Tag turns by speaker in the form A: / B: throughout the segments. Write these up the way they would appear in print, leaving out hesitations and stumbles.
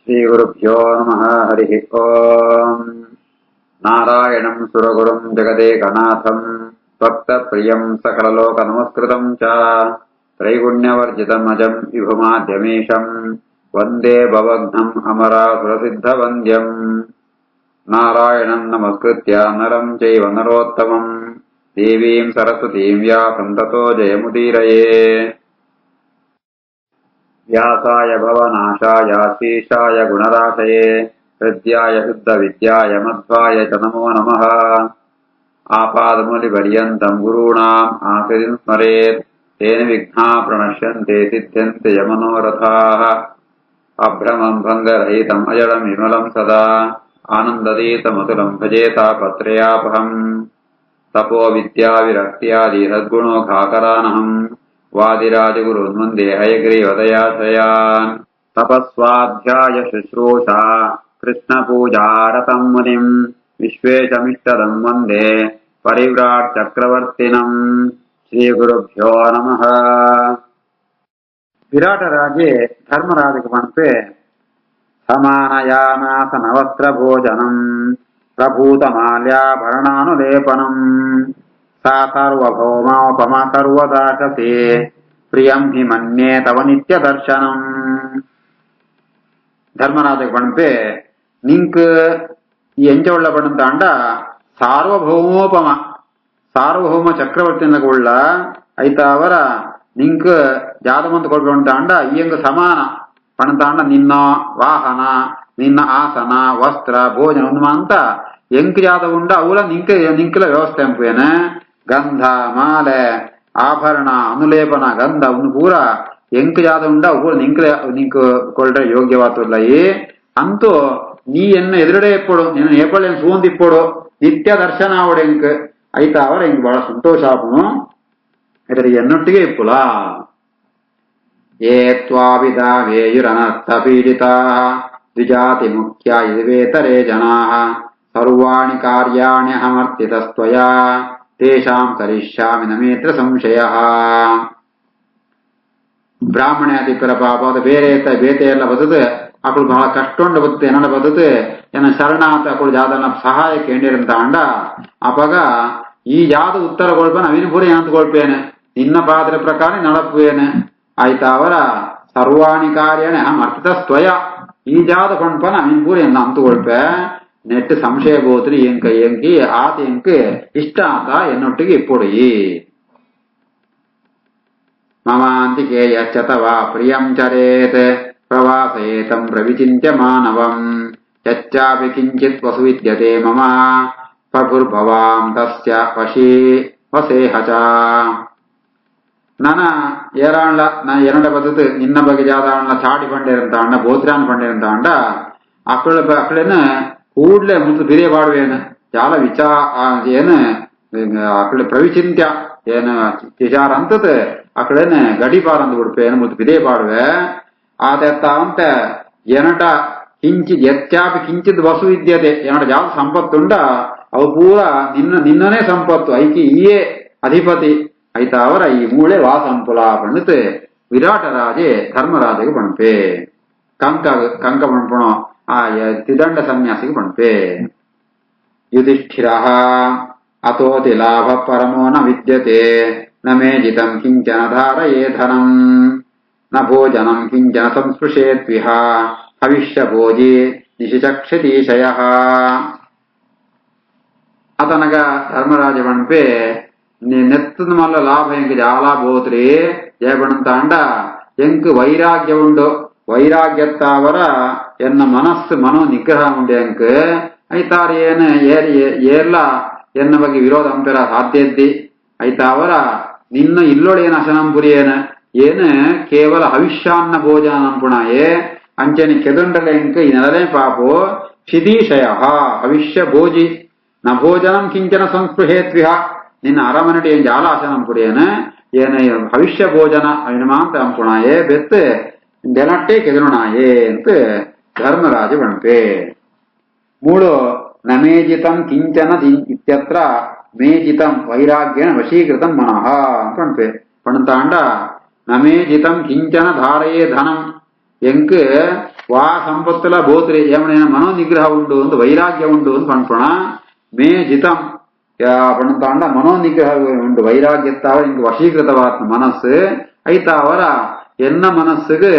A: श्रीगुरुभ्यो नमः। हरिः ओम्। नारायणं सुरगुरुं जगदेकनाथं भक्तप्रियं सकललोकनमस्कृतं च त्रैगुण्यवर्जितमजं विभुमाद्यमीशं वन्दे भवघ्नम् अमरासुरसिद्धवन्द्यम्। नारायणं नमस्कृत्य नरं चैव नरोत्तमं देवीं सरस्वतीं व्यासं ततो जयमुदीरये। व्यासाय भवनाशाय श्रीशाय गुणराशये हृद्याय शुद्धविद्याय मध्वाय च नमो नमः। आपादमूलिपर्यन्तं गुरूणाम् आकृतिं स्मरेत् तेन विघ्नाः प्रणश्यन्ते सिद्ध्यन्ते यमनोरथाः। अभ्रमं भङ्गरहितम् अजडं विमलं सदा आनन्दतीतमतुलं भजेतापत्रयापहम्। तपो विद्या विरक्त्यादि सद्गुणोघाकरानहम् वादिराजगुरून् वन्दे हयग्रीवदयाश्रयान्। तपस्वाध्याय शुश्रूषा कृष्णपूजारतं मुनिम् विश्वेशमिष्टदं वन्दे परिव्राट् चक्रवर्तिनम्। श्रीगुरुभ्यो नमः। विराटराजे धर्मराजಕ್ಕೆ ಬಂತೆ समानयानासनवस्त्रभोजनम् प्रभूतमाल्याभरणानुलेपनम् सा सार्वभौमोपमा सर्वदाकसे प्रियं हि मन्ये तव नित्यदर्शनम्। ಧರ್ಮರಾಜಕ್ಕೆ ಬಂತೆ ನಿಂಕ್ ಈ ಎಂಚವುಳ್ಳ ಪಡಂತ ಅಂಡ ಸಾರ್ವಭೌಮೋಪಮ ಸಾರ್ವಭೌಮ ಚಕ್ರವರ್ತಿನಗುಳ್ಳ ಐತ ಅವರ ನಿಂಕ್ ಜಾದಮಂತ ಕೊಡ್ಕೊಂಡ ಅಂಡ ಈಯಂಗ ಸಮಾನ ಪಣಂತ ಅಂಡ ನಿನ್ನ ವಾಹನ ನಿನ್ನ ಆಸನ ವಸ್ತ್ರ ಭೋಜನ ಅಂತ ಎಂಕ್ ಜಾದ ಉಂಡ ಅವಳ ನಿಂಕಲ ವ್ಯವಸ್ಥೆ ಎಂಪೇನ ಗಂಧ ಮಾಲೆ ಆಭರಣ ಅನುಲೇಪನ ಗಂಧ ಒಂದು ಪೂರ ಎಂಕ್ ಜಾದ ಉಂಡ ಪೂರ ನಿಂಕ್ ಕೊಳ್ರೆ ಯೋಗ್ಯವಾತಲ್ಲ ಅಂತೂ ನೀ ಎನ್ನ ಎದುರುಡೆ ಎಪ್ಪಡು ನಿನ್ನ ಏಪಳ್ಳಿ ಸೂಂದಿಪ್ಪಡು ನಿತ್ಯ ದರ್ಶನ ಅವಡ ಎಂಕ್ ಐತ ಅವರ ಎಂಕ್ ಬಹಳ ಸಂತೋಷ ಆಪನು ಇದರಿಗೆ ಎನ್ನೊಟ್ಟಿಗೆ ಇಪ್ಪುಲ ಏ ತ್ವಾವಿದಾವೇಯುರನರ್ಥ ಪೀಡಿತಾ ದ್ವಿಜಾತಿ ಮುಖ್ಯ ಇದುವೇತರೇ ಜನಾಃ ಸರ್ವಾಣಿ ಕಾರ್ಯಾಣಿ ಅಹಮರ್ತಿತಸ್ತ್ವಯಾ ತೇಷಾಂ ಕರಿಷ್ಯಾಮಿ ನ ಮೇತ್ರ ಸಂಶಯಃ. ಬ್ರಾಹ್ಮಣ್ಯಾಧಿಕರ ಪಾಪ ಅದು ಬೇರೆ ಬೇತೆ ಎಲ್ಲ ಬದದು ಅಕ್ಕಳು ಬಹಳ ಕಷ್ಟೊಂಡು ಬದುತ್ತೆ ಏನಡ ಬದದು ಏನ ಶರಣಾತ ಅಕ್ಕಳು ಜಾದನ ಸಹಾಯಕ್ಕೆ ಎಂಡಿರಂತ ಅಂಡ ಅಪಗ ಈ ಜಾದ ಉತ್ತರ ಕೊಳ್ಪೇನೆ ಅವಿನ ಪೂರ ಏನಂತ ಕೊಳ್ಪೇನೆ ನಿನ್ನ ಪಾತ್ರ ಪ್ರಕಾರ ನಡಪುವೇನೆ ಆಯ್ತಾ ಅವರ ಸರ್ವಾಣಿ ಕಾರ್ಯಣೆ ಅರ್ಥಿತಸ್ತ್ವಯ ಈ ಜಾದ ಕೊಂಡ್ಪನ ಅವಿನ ಪೂರ ಎನ್ನ ಅಂತ ಕೊಳ್ಪೆ ನೆಟ್ಟು ಸಂಶಯ ಗೋತ್ರಿ ಎಂಕಿ ಆತ ಎಂಕ್ ಇಷ್ಟ ಆತ ಎನ್ನೊಟ್ಟಿಗೆ ಇಪ್ಪೊಡಿ. ಮಮಾಂತಿಕೆ ಯಚ್ಚತವಾ ಪ್ರಿಯಂ ಚರೇತ್ ಪ್ರವಾಸೇತಂ ಪ್ರವಿಚಿಂತ್ಯ ಮಾನವಂ ಯಚ್ಚಾಪಿ ಕಿಂಚಿತ್ ವಸು ವಿದ್ಯತೆ ಮಮ ಪ್ರಭುರ್ಭವಾಂ ತಸ್ಯ ವಸೇಹ ಚ. ನನ ಏರಾಣ್ಲ ನಾ ಎರಡ ಬದದು ನಿನ್ನ ಬಗ್ಗೆ ಜಾದ ಅಣ್ಣ ಚಾಡಿ ಪಂಡೇರಂತ ಅಣ್ಣ ಬೋತ್ರಾನ್ ಪಂಡೇರಂತ ಅಂಡ ಅಕ್ಕಳೇನ ಕೂಡ್ಲೆ ಮುತ್ತು ಬಿರೇ ಬಾಡುವೇನು ಜಾಲ ವಿಚಾ ಏನು ಅಕ್ಕಳ ಪ್ರವಿಚಿಂತ್ಯ ಏನು ವಿಚಾರ ಅಂತದ ಅಕ್ಕಳೇನ ಗಡಿಪಾರ ಅಂತ ಬಿಡ್ಪೇನು ಮುತ್ತು ಬಿರೇ ಬಾಡುವೆ ಆತ ಅಂತ ಎನಟ ಕಿಂಚಿತ್ ಎತ್ಯಾಪಿ ಕಿಂಚಿತ್ ವಸು ವಿದ್ಯತೆ ಎನಟ ಜಾಲ ಸಂಪತ್ತುಂಡ ಅವು ಪೂರ ನಿನ್ನನೇ ಸಂಪತ್ತು ಐಕಿ ಈಯೇ ಅಧಿಪತಿ ಐತ ಅವರ ಈ ಮೂಳೆ ವಾಸಂಪುಲ ಪಂಡಿತ್ ವಿರಾಟರಾಜೆ ಧರ್ಮರಾಜಗೆ ಪಣಪೆ ಕಂಕ ಪಣಪಣೋ ಆ ತಿದಂಡ ಸನ್ಯಾಸಿಗೆ ಪಣಪೆ. ಯುಧಿಷ್ಠಿರ ಅತೋತಿ ಲಾಭ ಪರಮೋ ನ ವಿದ್ಯತೆ ನ ಮೇ ಜಿತಂ ಕಿಂಚನ ಧಾರಯೇ ಧನಂ ನ ಭೋಜನಂ ಕಿಂಚನ ಸಂಸ್ಪೃಶೇತ್ವಿಹ ಹವಿಷ್ಯ ಭೋಜಿ ನಿಶಿಚಕ್ಷತೀಶಯ. ಅತನಗ ಧರ್ಮರಾಜ ಪಣಪೆ ನೆತ್ತದ ಮಲ್ಲ ಲಾಭ ಎಂಕ್ ಜಾಲ ಬೋತ್ರಿ ಜಯಪಣಂತ ಅಂಡ ಎಂಕ್ ವೈರಾಗ್ಯ ಉಂಡು ವೈರಾಗ್ಯತ್ತಾವರ ಎನ್ನ ಮನಸ್ಸು ಮನೋ ನಿಗ್ರಹ ಉಂಡು ಎಂಕ್ ಐತಾರ ಏನು ಏರ್ಲ ಎನ್ನ ಬಗ್ಗೆ ವಿರೋಧ ಅಂಪೆರ ಸಾಧ್ಯ ಇದ್ದಿ ಐತಾವರ ನಿನ್ನ ಇಲ್ಲೊಳ ಏನ ಅಶನಂಪುರಿ ಏನು ಕೇವಲ ಹವಿಷ್ಯಾನ್ನ ಭೋಜನ ನಂಪುಣಾಯೇ ಅಂಚನಿ ಕೆದಂಡಲ ಎಂಕ್ ಈ ನೆಲದೇ ಪಾಪು ಶಿದೀಶಯ ಹವಿಷ್ಯ ಭೋಜಿ ನ ಭೋಜನಂ ಕಿಂಚನ ಸಂಸ್ಪೃಹೇತ್ವಿಹ ನಿನ್ನ ಅರಮನೆಟಿ ಏನ್ ಜಾಲ ಆಶನಂಪುರಿ ಏನು ಭವಿಷ್ಯ ಭೋಜನ ಅವಿನಮಾಂತ ಅಂಪುಣಾಯೇ ಬೆತ್ ಡೆನಟ್ಟೆ ಕೆದರುಣಾಯೇ ಅಂತ ಧರ್ಮರಾಜ ಪಣಪೆ. ಮೂಳು ನಮೇಜಿತಂ ಕಿಂಚನ ಇತ್ಯತ್ರ ಮೇಜಿತಂ ವೈರಾಗ್ಯೇನ ವಶೀಕೃತಂ ಮನಃ ಪಣಪೆ ಪಣಂತ ಅಂಡ ನಮೇಜಿತಂ ಕಿಂಚನ ಧಾರಯೇ ಧನಂ ಎಂಕ್ వా సంపత్తుల బోతురి ఏమైనా మనోనిగ్రహ ఉండు అందు వైరాగ్యం ఉండు అని పంపಣ మే జితం ಪಣತಾಂಡ ಮನೋನಿಗ್ರಹ ಉಂಡು ವೈರಾಗ್ಯತ್ತಾವ ಇಂಕ ವಶೀಕೃತವಾದ ಮನಸ್ಸು ಐತಾವರ ಎನ್ನ ಮನಸ್ಸುಗೆ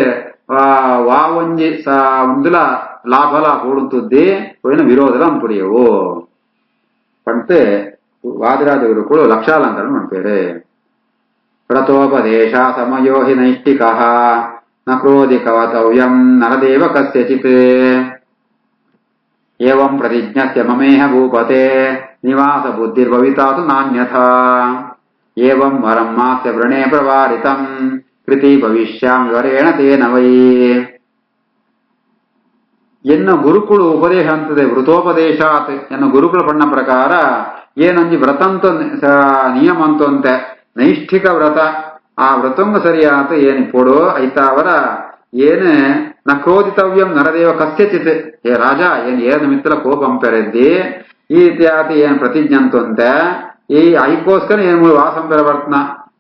A: ವಾವಂಜಿ ಒಂದುಲ ಲಾಭಲ ಕೂಡುತ್ತದೆ పోయిన విరోధల అంపుడియవు పంటే వాదిరాజ గురుకులు లక్షాలంకరణ అంటారు ప్రతోపదేశ సమయో హి నైష్టికః న క్రోధి కవతవ్యం నరదేవ కస్యచిత్ ఏవం ప్రతిజ్ఞస్య మమేహ భూపతే నివాస బుద్ధిర్భవితాతు నాన్యథా ఏవం వరం మాస్య వృణే ప్రవారితం కృతి భవిష్యామి వరేణ తేన వై ಎನ್ನ ಗುರುಕುಳು ಉಪದೇಶ ಅಂತದೆ ವೃತೋಪದೇಶಾತ್ ಎನ್ನ ಗುರುಕುಳು ಪಣ್ಣ ಪ್ರಕಾರ ಏನಂಜಿ ವ್ರತಂತ ನಿಯಮ ಅಂತಂತೆ ನೈಷ್ಠಿಕ ವ್ರತ ಆ ವ್ರತಂಗ ಸರಿಯಾತ ಏನ್ ಪೊಡು ಐತಾವರ ಏನ್ ನ ಕ್ರೋಧಿತವ್ಯಂ ನರದೇವ ಕಸ್ಯಚಿತ್ ಏ ರಾಜ ಏನ್ ಮಿತ್ರ ಕೋಪಂ ಪೆರೆದ್ದಿ ಈ ರೀತಿಯಾತ ಏನ್ ಪ್ರತಿಜ್ಞೆ ಅಂತಂತೆ ಈ ಐಕೋಸ್ಕರ ಏನ್ ವಾಸಂ ಪೆರವರ್ತನ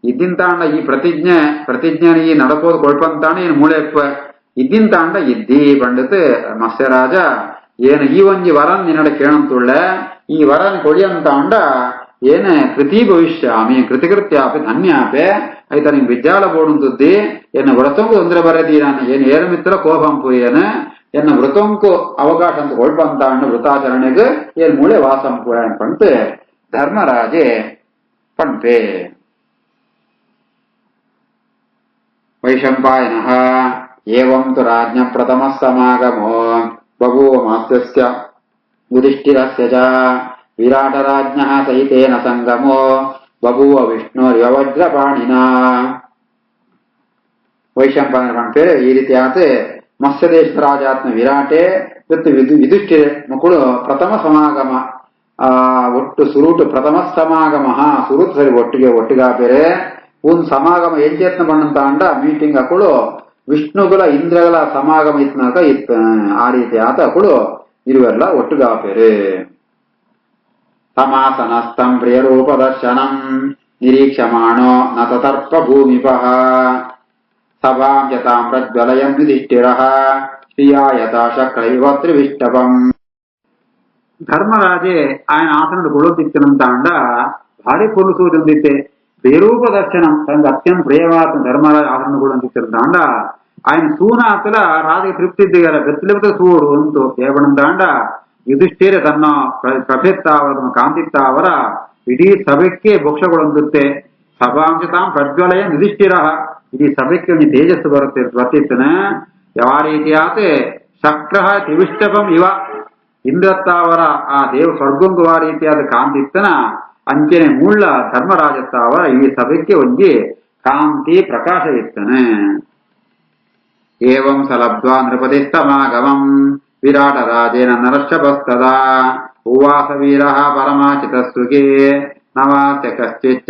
A: ಇದ್ದಿಂತಾಂಡ ಈ ಪ್ರತಿಜ್ಞೆ ಈ ನಡಕೋದು ಕೊಳ್ಪಂತಾಣ ಏನ್ ಮೂಳೆ ಇದ್ದಿಂತಾಂಡ ಇದ್ದಿ ಪಂಡಿತ್ ಮತ್ಸ್ಯರಾಜ ಏನ್ ಈ ಒಂಜಿ ವರನ್ ನಿನ್ನಡ ಕೇಳಂತುಳ್ಳ ಈ ವರನ್ ಕೊಡಿಯಂತಾಂಡ ಏನ ಕೃತಿ ಭವಿಷ್ಯಾಮಿ ಕೃತಿಕೃತ್ಯಾಪಿ ಧನ್ಯಾಪೆ ಐತ ನಿಮ್ ವಿದ್ಯಾಳ ಬೋಡುಂತುದ್ದಿ ಎನ್ನ ವ್ರತಂಕು ತೊಂದರೆ ಬರದಿ ನಾನು ಏನ್ ಏರ ಮಿತ್ರ ಕೋಪಂಪು ಏನ ಎನ್ನ ವ್ರತಂಕು ಅವಕಾಶ ಅಂತ ಕೊಳ್ಪಂತಾಂಡ ವೃತಾಚರಣೆಗೆ ಏನ್ ಮೂಳೆ ವಾಸಂಪು ಪಂಟ್ ಧರ್ಮರಾಜೆ ಪಂಪೆ ವೈಶಂಪಾಯನಃ ಏವಂ ತು ರಾಜ್ಞ ಪ್ರಥಮ ಸಮಾಗಮೋ ಬಭೂವ ಮಾಸ್ಯಸ್ಯ ಯುಧಿಷ್ಠಿರಸ್ಯ ಚ ವಿರಾಟರಾಜ್ಞಃ ಸಹಿತೇನ ಸಂಗಮೋ ಬಭೂವ ವಿಷ್ಣುರಿವ ವಜ್ರಪಾಣಿನಾ ವೈಶಂಪಾಯನ ಪಂಪೇರು ಈ ರೀತಿ ಆತ ಮತ್ಸ್ಯದೇಶದ ರಾಜಾತ್ಮ ವಿರಾಟೆ ಮತ್ತು ಯುಧಿಷ್ಠಿರ ಮಕ್ಕಳು ಪ್ರಥಮ ಸಮಾಗಮ ಒಟ್ಟು ಸುರುಟು ಪ್ರಥಮ ಸಮಾಗಮ ಸುರುಟ್ ಸರಿ ಒಟ್ಟಿಗಾಪೇರೆ ಒಂದು ಸಮಾಗಮ ಎಂಚೇತ್ನ ಬಣ್ಣಂತ ಅಂಡ ಮೀಟಿಂಗ್ ಹಾಕೊಳು ವಿಷ್ಣುಗಳ ಇಂದ್ರಗಳ ಸಮಾಗಮ ಇತ್ನಾಗ ಆ ರೀತಿ ಆತ ಹಾಕೊಳು ಇರುವೆಲ್ಲ ಒಟ್ಟಿಗಾಪೇರೆ ಸಮಾಸನಸ್ಥಂ ಪ್ರಿಯರೂಪ ದರ್ಶನಂ ನಿರೀಕ್ಷಮಾಣೋ ನ ತತರ್ಪ ಭೂಮಿಪಃ ಸಭಾಂ ಯತಾಂ ಪ್ರಜ್ವಲಯಂ ಯುಧಿಷ್ಠಿರಃ ಶ್ರಿಯಾಯತ ಶಕ್ರೈವ ತ್ರಿವಿಷ್ಟಪಂ ಧರ್ಮರಾಜೆ ఆయన ఆసనుడు గొడవతిచ్చినంత భారీ పొలుసు చెందితే ಬೇರೂಪ ದರ್ಶನ ತಂದು ಅತ್ಯಂತ ಪ್ರಿಯವಾದ ಧರ್ಮರಾಜ ಆಸನ ಕೂಡ ಅಂತಿದ್ದಂಡ ఆయన ಸೂನಾತಲ ರಾಜಗೆ ತೃಪ್ತಿದ್ದಿಗಾರ ಗತ್ತಲಿತ ಸೂಡು ಅಂತು ಏವಣಂತಾಂಡ ಯುಧಿಷ್ಠಿರ ತನ್ನ ಪ್ರಭೆತ್ತಾವರ ಕಾಂತಿತ್ತಾವರ ಇಡೀ ಸಭೆಕ್ಕೆ ಭೋಕ್ಷಗಳೊಂದುತ್ತೆ ಸಭಾಂಶತಾಂ ಪ್ರಜ್ವಲಯ ಯುಧಿಷ್ಠಿರ ಇಡೀ ಸಭೆಕ್ಕೆ ಒಂದು ತೇಜಸ್ಸು ಬರುತ್ತೆ ಬರ್ತಿತ್ತನ ಯಾವ ರೀತಿಯಾತ ಶಕ್ರ ತ್ರಿವಿಷ್ಟಪಂ ಇವ ಇಂದ್ರತ್ತಾವರ ಆ ದೇವ ಸ್ವರ್ಗಂಗು ಆ ರೀತಿಯಾದ ಕಾಂತಿತ್ತನ ಅಂಚನೆ ಮುಳ್ಳ ಧರ್ಮರಾಜತ್ತಾವರ ಈ ಸಭೆಕ್ಕೆ ಒಂಜಿ ಕಾಂತಿ ಪ್ರಕಾಶ ಇತ್ತನೆ ಏವಂ ಸಲಬ್ಧ್ವಾ ನೃಪತಿಸ್ತಮಾಗಮಂ ವಿರಾಟರಾಜೇನ ನರಶ್ಚಪಸ್ತದಾ ಉವಾಸ ವೀರಃ ಪರಮಾಚಿತಸ್ಸುಖೇ ನವಾಸ್ಯ ಕಶ್ಚಿಚ್ಚ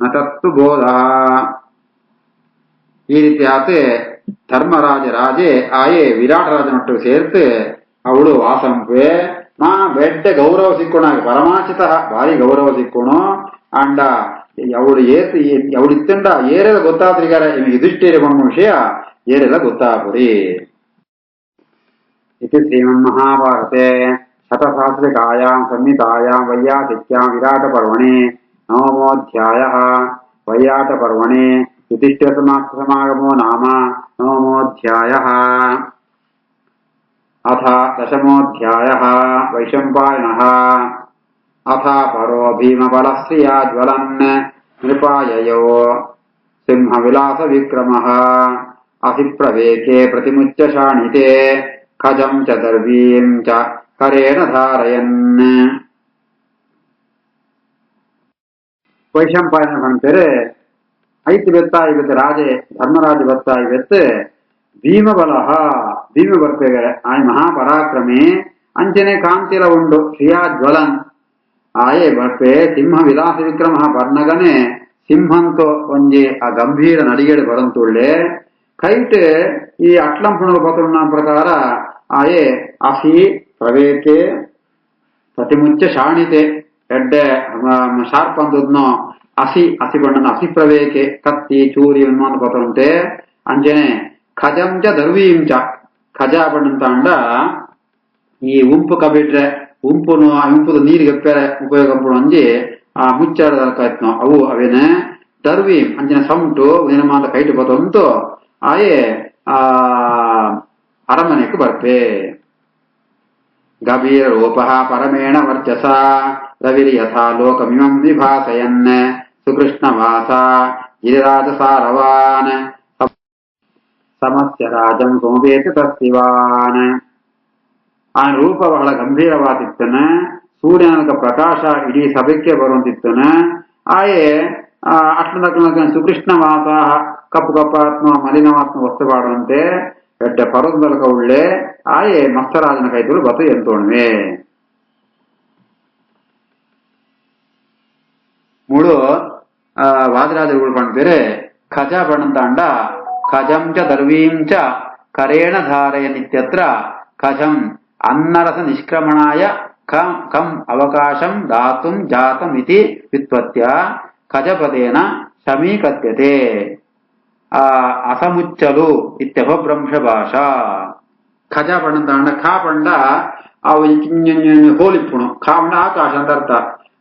A: ನ ತತ್ತು ಬೋಧ ಈ ರೀತಿ ಆತೆ ಧರ್ಮರಾಜೆ ಆಯೆ ವಿರಾಟರಾಜನೊಟ್ಟಿಗೆ ಸೇರ್ತು ಅವಳು ವಾಸಂಪೆ ನಾ ಬೆಡ್ಡೆ ಗೌರವ ಸಿಕ್ಕೋಣ ಪರಮಾಚಿತ ಭಾರಿ ಗೌರವ ಸಿಕ್ಕೋಣ ಅಂಡ ಅವಳು ಅವಳಿತ್ತಂಡ ಏರೆಲ್ಲ ಗೊತ್ತಾದ್ರಿಗಾರ ಯುಧಿಷ್ಠಿರ ಬಂದ ವಿಷಯ ಏರೆಲ್ಲ ಗೊತ್ತಾಗ್ಬಿಡಿ ಇದು ಶ್ರೀಮನ್ಮಹಾಭಾರತೆ ಶತಸಹಸ್ರಿಕಾಯಾಂ ಸಂಹಿತಾಯಾಂ ವೈಯಾಸಿಕ್ಯಾಂ ವಿರಾಟ ಪರ್ವಣಿ ನವಮೋऽಧ್ಯಾಯಃ ವೈಯಾಟ ಪರ್ವಣಿ ಯುಧಿಷ್ಠಿರ ಸಮಾಗಮೋ ನಾಮ ನವಮೋऽಧ್ಯಾಯಃ ಅಥ ದಶಮೋऽಧ್ಯಾಯಃ ವೈಶಂಪಾಯನಃ ಅಥ ಪರೋ ಭೀಮಬಲಶ್ರಿಯಾ ಜ್ವಲನ್ ನೃಪಾಯಯೋ ಸಿಂಹವಿಲಾಸ ವಿಕ್ರಮಃ ಅಸಿಪ್ರವೇಕೆ ಪ್ರತಿಮುಚ್ಯ ಶಾಣಿತೆ ಖಜಂ ಚ ದರ್ವೀಂ ಚ ಕರೇಣ ಧಾರಯನ್ ವೈಶಂಪಾಯನ ಪಂಪೇರೆ ಐತಿ ಬೆತ್ತಾಯಿ ಬೆತ್ತ ರಾಜೆ ಧರ್ಮರಾಜ ಬೆತ್ತಾಯಿ ಬೆತ್ತ ಭೀಮಬಲ ಭೀಮ ಬರ್ಪೇಗೆ ಆಯ ಮಹಾಪರಾಕ್ರಮೆ ಅಂಚನೆ ಕಾಂತಿಲ ಉಂಡು ಶ್ರಿಯಾ ಜ್ವಲನ್ ಆಯೆ ಬರ್ಪೆ ಸಿಂಹ ವಿಲಾಸ ವಿಕ್ರಮ ಬರ್ನಗನೆ ಸಿಂಹಂತೋ ಒಂಜಿ ಆ ಗಂಭೀರ ನಡಿಗೆಡು ಬರಂತುಳ್ಳೆ ಕೈಟ್ ಈ ಅಟ್ಲಂ ಪುಣಗ ಪತ್ರನ ಪ್ರಕಾರ ಆಯೆ ಅಸಿ ಪ್ರವೇಕೆ ಪ್ರತಿಮುಚ್ಚ ಶಾಣಿತೆ ಎಡ್ಡೆ ಶಾರ್ಪ್ ಅಂದದ್ನೋ ಅಸಿ ಬಣ್ಣನ ಅಸಿ ಪ್ರವೇಕೆ ಕತ್ತಿ ಚೂರಿ ಅನ್ಮಾನ ಪತ್ರ ಉಂಟೆ ಅಂಜನೆ ಖಜಂ ಚ ದರ್ವೀಂ ಚ ಖಜಾಬಣ್ಣ ತಾಂಡ ಈ ಉಂಪು ಕಬಿಟ್ರೆ ಉಂಪುನು ಆ ಉಂಪುದ ನೀರಿಗೆ ಎಪ್ಪರೆ ಉಪಯೋಗ ಪಡುವಂಜಿ ಆ ಮುಚ್ಚಾಡದಲ್ಕಾಯ್ತು ಅವು ಅವೇನೆ ದರ್ವಿ ಅಂಚಿನ ಸೌಂಟು ನಿರ್ಮಾಣ ಕೈಟು ಬತ್ತಂತೂ ಆಯೇ ಆ ಅರಮನೆಗೆ ಬರ್ಪೆ ಗಭೀರ ರೂಪ ಪರಮೇಣ ವರ್ಚಸ ರವಿರ್ ಯಥಾ ಲೋಕಮಿಮಂ ವಿಭಾಸಯನ್ ಸುಕೃಷ್ಣ ವಾಸ ಗಿರಿರಾಜ ಸಾರವಾನ್ ಸಮಸ್ಯ ರಾಜಂ ಸೋಮೇತ ತಸ್ತಿವಾನ್ ಆ ರೂಪ ಬಹಳ ಗಂಭೀರವಾದಿತ್ತನ ಸೂರ್ಯನ ಪ್ರಕಾಶ ಇಡೀ ಸಭೆಗೆ ಬರುವಂತಿತ್ತನ ಆಯೇ ಅಟ್ಲದಕ್ಕ ಸುಕೃಷ್ಣ ವಾಸ ಕಪ್ಪು ಕಪ್ಪಾತ್ಮ ಮಲಿನವಾತ್ಮ ವಸ್ತು ಮಾಡುವಂತೆ ಎಡ್ಡ ಪರ್ವತದೊಳಗ ಉಳ್ಳೆ ಆಯೇ ಮಸ್ತರಾಜನ ಕೈತಲು ಬತ್ತು ಎಂತೋಣ್ವೆ ಮೂಳು ವಾದಿರಾಜರುಗಳು ಪಣ್ಬೇರೆ ಖಜ ಬಣ್ಣಂತಾಂಡ ಖಜಂ ಚ ದರ್ವೀಂ ಚ ಕರೇಣ ಧಾರಯ ನಿತ್ಯತ್ರ ಖಜಂ ಅನ್ನರಸ ನಿಷ್ಕ್ರಮಣಾಯ ಕಂ ಅವಕಾಶಂ ದಾತುಂ ಜಾತಂ ಇತಿ ವ್ಯುತ್ಪತ್ಯ ಖಜಪದೇನ ಶಮೀಕತ್ಯತೆ ಅಸಮುಚ್ಚಲು ಇತ್ಯಭ್ರಂಶ ಭಾಷಾ ಖಜ ಪಂಡ ಖಾ ಪಂಡ ಅವು ಹೋಲಿಪ್ಪುಣು ಖಾ ಪಂಡ ಆಕಾಶ ಅಂತ ಅರ್ಥ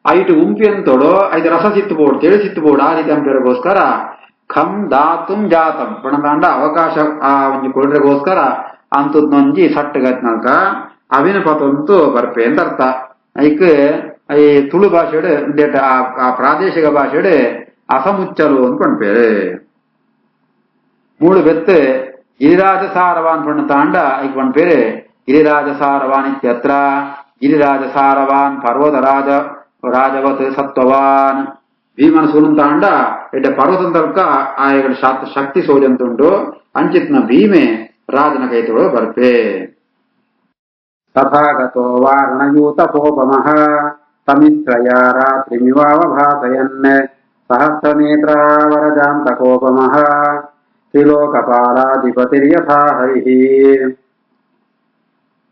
A: ಐಟು ಉಂಪಿ ಅಂತೋಡು ಐದು ರಸ ಸಿತ್ತುಬೋಡು ತೆಳಿ ಸಿತ್ತುಬೋಡು ಆ ರೀತಿ ಅಂಪೇರಿಗೋಸ್ಕರ ಖಂ ದಾತುಂ ಜಾತಂ ಪಣದಾಂಡ ಅವಕಾಶ ಆ ಒಂಜಿ ಕೊಡ್ರೆಗೋಸ್ಕರ ಅಂತದ್ನೊಂಜಿ ಸಟ್ಟಗತ್ನಲ್ಕ ಅವಿನ ಪತಂತೂ ಬರ್ಪೆ ಅಂತ ಅರ್ಥ ಐಕ್ ಈ ತುಳು ಭಾಷೆಡು ಆ ಪ್ರಾದೇಶಿಕ ಭಾಷೆಡು ಅಸಮುಚ್ಚಲು ಅಂತ ಪಣ್ಪೇರು ಮೂಳು ಬೆತ್ತು ಗಿರಿರಾಜ ಸಾರವಾನ್ ಪಣ್ಣ ತಾಂಡ ಐಕ್ ಪಣ್ಪೇರು ಗಿರಿರಾಜ ಸಾರವಾನ್ ಇತ್ಯತ್ರ ಗಿರಿರಾಜ ಸಾರವಾನ್ ಪರ್ವತ ರಾಜವತ್ ಸತ್ವವಾನ್ ಭೀಮನ ಸೂಲನ್ ತಾಂಡ ಎಡ್ಡ ಪರ್ವತನ್ ತರ್ಕ ಆಯಗಳ ಶಕ್ತಿ ಸೋಜಂತುಂಡು ಅಂಚಿತ್ನ ಭೀಮೆ ರಾಜನ ಕೈತೊಳು ಬರ್ಪೆ ತಥಾಗತೋ ವಾರಣಯೂತಪೋಪಮಃ ತಮಿತ್ರಯ ರಾತ್ರಿಮಿವಾವಭಾಸಯನ್ ಸಹಸ್ರನೇತ್ರಾವರಜಾಂತಕೋಪಮಃ ತ್ರಿಲೋಕಪಾಲಾಧಿಪತಿರ್ಯಥಾ ಹರಿಃ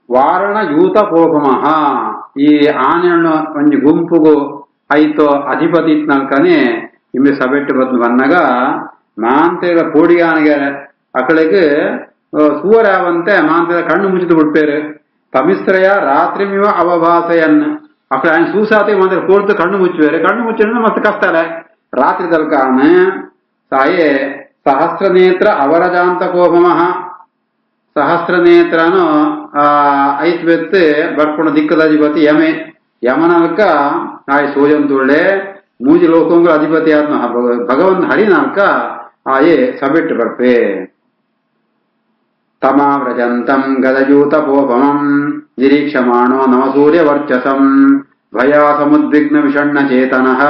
A: ವಾರಣಯೂತಪೋಪಮಃ ಈ ಆನೆಯನ್ನು ಒಂಜಿ ಗುಂಪುಗು ಐತೋ ಅಧಿಪತಿ ಇತ್ನಲ್ಕನೆ ಇಮ್ಮೆ ಸಭೆಟ್ಟು ಬಂದು ಬನ್ನಗ ಮಾಂತೆಗ ಕೋಡಿಗಾನಿಗೆ ಅಕಳಿಗೆ ಸೂರ್ಯಾವಂತೆ ಮಾಂತೆಗ ಕಣ್ಣು ಮುಚ್ಚಿದು ಬಿಡ್ಪೇರು ತಮಿಸ್ತ್ರಯ ರಾತ್ರಿಮಿವ ಅವಭಾಸೆಯನ್ನ ಅక్కడ ఆయన చూసాతే మాత్రం కోడితో కన్ను ముచ్చివేరు కన్ను ముచ్చిన మస్తు కష్టాలే రాత్రి దల్కామె సాయే సహస్రనేత్ర అవరజాంత కోపమః ಸಹಸ್ರನೇತ್ರನು ಐತ್ ಬೆತ್ತು ಬರ್ಕೊಂಡು ದಿಕ್ಕದ ಅಧಿಪತಿ ಯಮೆ ಯಮನಲ್ಕ ಆಯ್ ಸೋಜಂತುಳ್ಳೆ ಮೂಜಿ ಲೋಕಂಗ ಅಧಿಪತಿ ಆತ್ಮ ಭಗವಂತ ಹರಿನಾಲ್ಕ ಆಯೇ ಸಬೆಟ್ಟು ಬರ್ಪೆ ತಮಾವ್ರಜಂತಂ ಗದಯೂತಪೋಪಮಂ ನಿರೀಕ್ಷಮಾಣೋ ನವಸೂರ್ಯ ವರ್ಚಸಂ ಭಯಾ ಸಮುದ್ವಿಗ್ನ ವಿಷಣ್ಣ ಚೇತನಃ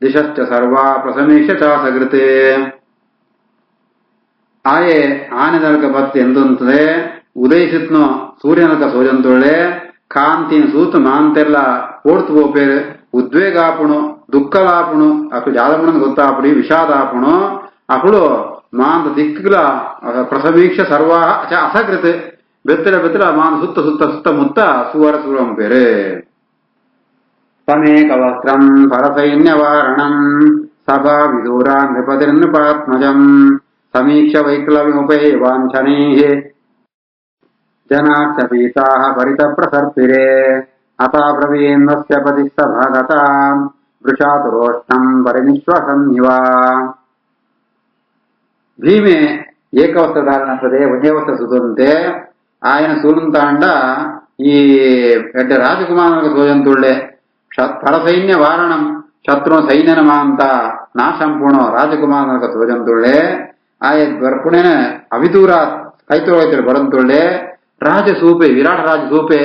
A: ದಿಶಶ್ಚ ಸರ್ವಾ ಪ್ರಸಮೀಕ್ಷ ಚಾಸಗೃತೆ ಆಯೆ ಆನೆದಲ್ಕ ಬತ್ತು ಎಂದುಂತದೆ ಉದಯಿಸಿತ್ನೋ ಸೂರ್ಯನಲ್ಕ ಸೋಜಂತೊಳ್ಳೆ ಕಾಂತಿನ ಸೂತು ಮಾಂತೆಲ್ಲ ಓಡ್ತು ಹೋಪೇರು ಉದ್ವೇಗಾಪುಣು ದುಃಖಲಾಪುಣು ಅಕು ಜಾದಪುಣ ಗೊತ್ತಾಪುಡಿ ವಿಷಾದಾಪುಣು ಅಕುಳು ಮಾಂತ ದಿಕ್ಕಲ ಪ್ರಸಮೀಕ್ಷ ಸರ್ವಾಹ ಚ ಅಸಕೃತ್ ಬೆತ್ತಲ ಬೆತ್ತಲ ಮಾಂತ ಸುತ್ತ ಸುತ್ತ ಸುತ್ತಮುತ್ತ ಸುವರ ಸುರಂಪೇರು ತಮೇಕ ವಸ್ತ್ರಂ ಪರಸೈನ್ಯವಾರಣಂ ಸಭಾ ವಿದೂರ ನೃಪತಿರ್ನೃಪಾತ್ಮಜಂ ಸಮೀಕ್ಷ ವೈಕ್ಲವ್ಯುಪೇ ವಾಂಛನೈಃ ಜನಾಶ್ಚ ಪೀತಾಃ ಪರಿತ ಪ್ರಸರ್ಪಿರೆ ಅತಾಬ್ರವೀನ್ನಸ್ಯ ಪತಿಸ್ಸ ಭಾಗತಾಂ ವೃಷಾತುರೋಷ್ಣಂ ಪರಿನಿಶ್ವಸನ್ನಿವ ಭೀಮೆ ಏಕವಸ್ತ್ರಧಾರಣೆ ಒಂದೇ ವಸ್ತ್ರ ಸುತ್ತಂತೆ ఆయన సూలంతాండ ఈ పెద్ద రాజకుమారులకు సోజంతుళ్ళే పరసైన్య వారణం శత్రు సైన్యన మాంత నాశంపూర్ణ రాజకుమారులకు సోజంతుళ్ళే ಆಯ ಬರ್ಪುಣೆನ ಅವಿದೂರ ಕೈತೊಳೈತರು ಬರಂತೊಳ್ಳೆ ರಾಜ ಸೂಪೆ ವಿರಾಟ ರಾಜ ಸೂಪೆ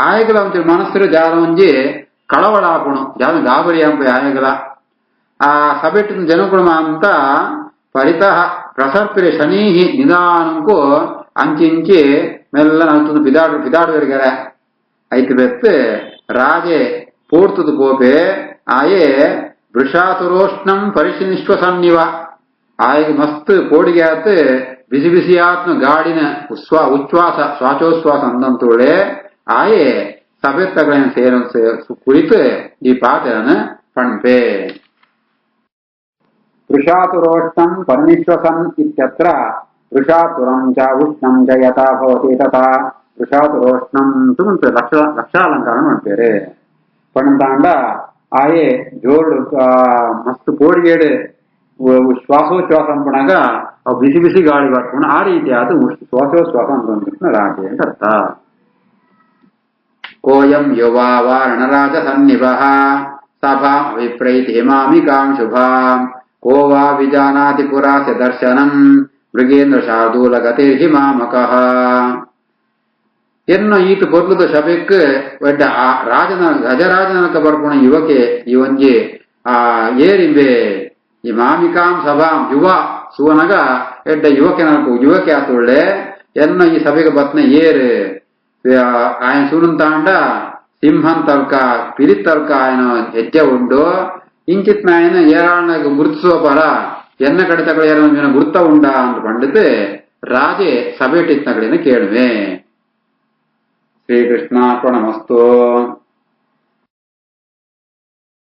A: ಆಯಗಲ ಅಂತ ಮನಸ್ಸರು ಜಾದ ಒಂಜಿ ಕಳವಳಾಪುಣು ಜಾದ ಗಾಬರಿ ಅಂಪೆ ಆಯಗಲ ಆ ಸಭೆಟ್ಟಿನ ಜನಗುಣ ಅಂತ ಪರಿತಃ ಪ್ರಸರ್ಪಿರೆ ಶನೀಹಿ ನಿಧಾನಕ್ಕೂ ಅಂಚಿಂಚಿ ಮೆಲ್ಲ ನಲ್ತುಂದು ಪಿದಾಡುವರಿಗರ ಐತು ಬೆತ್ತು ರಾಜೆ ಪೂರ್ತುದು ಪೋಪೆ ಆಯೇ ವೃಷಾತುರೋಷ್ಣಂ ಪರಿಶಿನಿಶ್ವಸನ್ನಿವ ಆಯ್ಗೆ ಮಸ್ತ್ ಕೋಡಿಗೆ ಆತ ಬಿಸಿ ಬಿಸಿ ಆತ್ಮ ಗಾಡಿನ ಉಚ್ಛ್ವಾಸ ಶ್ವಾಸೋಚ್ಛ್ವಾಸ ಅಂದಂತೋಳೆ ಆಯೇ ಸಭೆತ್ತಗಳನ್ನ ಸೇರ ಕುರಿತು ಈ ಪಾತ್ರನ ಪಣ್ಪೆ ವೃಷಾತುರೋಷ್ಣಂ ಪರಿನಿಶ್ವಸನ್ ಇತ್ಯತ್ರ वृषातुरं च उष्णं च यथा भवति तथा वृषातुरोष्णं तुमंत लक्षालंकार ಮಾಡ್ತಾರೆ ಪಣಂತಾಂಡ ಆಯೆ ಜೋಡು ಮಸ್ತ್ ಕೋಡಿಗೇಡು ಶ್ವಾಸೋಚ್ಛ್ವಾಸ ಅಂಪಣಾಗ ಬಿಸಿ ಬಿಸಿ ಗಾಳಿ ಬರ್ಕೊಂಡು ಆ ರೀತಿಯಾದ ಶ್ವಾಸೋಚ್ಛ್ವಾಸ ಅಂತ ರಾಜೆ ಅಂತ ಅರ್ಥ ಕೋಯಂ ಯುವಾ ವಾರಣರಾಜ ಸನ್ನಿಭಃ ಸಭಾ ಅಭಿಪ್ರೈತಿ ಹೇಮಾಮಿಕಾಂ ಶುಭಾಂ ಕೋ ವಾ ವಿಜಾನಾತಿ ಪುರಾಸ್ಯ ದರ್ಶನಂ ಮೃಗೇಂದ್ರ ಶಾರ್ದೂಲ ಗತಿರ್ಹಿ ಮಾಮಕಃ ಎನ್ನು ಈತ ಬೊರ್ಲುದ ಸಭೆಕ್ ಒಡ್ಡ ಆ ರಾಜನ ಗಜರಾಜನಕ ಬರ್ಪುಣ ಯುವಕೆ ಇವನ್ಗೆ ಏರಿಂಬೆ ಈ ಮಾಮಿಕಾಂ ಸಭಾಂ ಯುವ ಸುವನಗ ಎಡ್ಡ ಯುವಕೆ ಆತುಳ್ಳೆ ಎನ್ನು ಈ ಸಭೆಗೆ ಬತ್ನ ಏರು ఆయన సూనంతాండ సింహం తల్క పిరి తల్క ఆయన ಹೆಜ್ಜೆ ಉಂಡು ಇಂಚಿತ್ನ ఆయన ಏರಾಳನಾಗ ಗುರುತಿಸುವಪರ ಎನ್ನ ಕಡೆ ತಗಳ ಏರ ಗುರುತ ಉಂಡ ಅಂತ ಪಂಡಿತು ರಾಜೆ ಸಭೆಟಿತ್ನ ಕಡೆನ ಕೇಳುವೆ ಶ್ರೀಕೃಷ್ಣಾರ್ಪಣಮಸ್ತು.